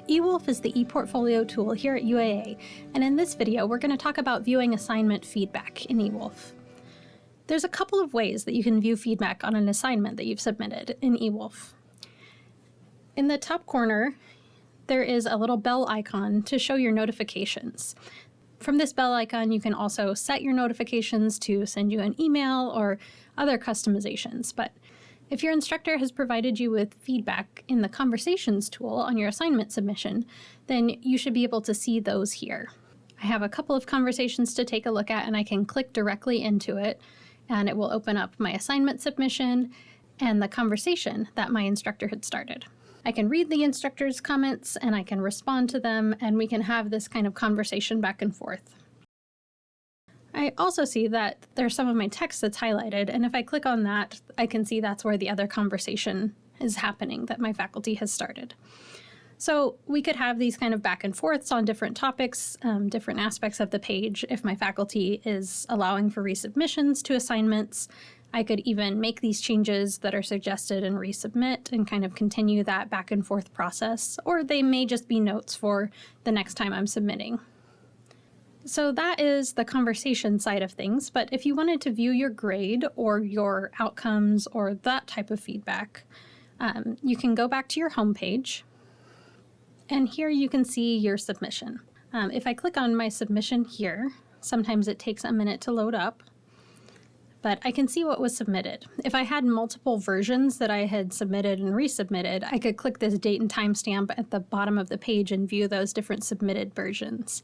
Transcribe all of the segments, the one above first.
eWolf is the ePortfolio tool here at UAA, and in this video we're going to talk about viewing assignment feedback in eWolf. There's a couple of ways that you can view feedback on an assignment that you've submitted in eWolf. In the top corner, there is a little bell icon to show your notifications. From this bell icon, you can also set your notifications to send you an email or other customizations, but if your instructor has provided you with feedback in the Conversations tool on your assignment submission, then you should be able to see those here. I have a couple of conversations to take a look at, and I can click directly into it, and it will open up my assignment submission and the conversation that my instructor had started. I can read the instructor's comments, and I can respond to them, and we can have this kind of conversation back and forth. I also see that there's some of my text that's highlighted, and if I click on that, I can see that's where the other conversation is happening that my faculty has started. So we could have these kind of back and forths on different topics, different aspects of the page. If my faculty is allowing for resubmissions to assignments, I could even make these changes that are suggested and resubmit and kind of continue that back and forth process, or they may just be notes for the next time I'm submitting. So that is the conversation side of things, but if you wanted to view your grade or your outcomes or that type of feedback, you can go back to your home page, and here you can see your submission. If I click on my submission here, sometimes it takes a minute to load up, but I can see what was submitted. If I had multiple versions that I had submitted and resubmitted, I could click this date and timestamp at the bottom of the page and view those different submitted versions.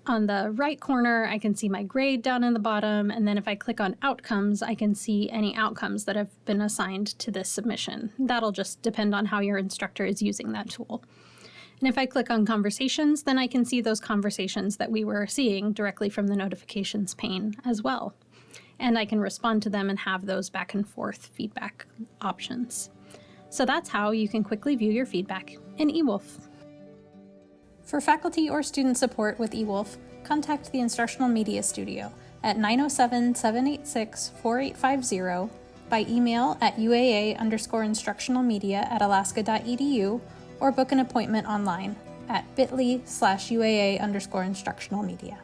On the right corner, I can see my grade down in the bottom, and then if I click on outcomes, I can see any outcomes that have been assigned to this submission. That'll just depend on how your instructor is using that tool. And if I click on conversations, then I can see those conversations that we were seeing directly from the notifications pane as well. And I can respond to them and have those back and forth feedback options. So that's how you can quickly view your feedback in eWolf. For faculty or student support with eWolf, contact the Instructional Media Studio at 907-786-4850, by email at uaa_instructionalmedia@alaska.edu, or book an appointment online at bit.ly/uaa_instructionalmedia.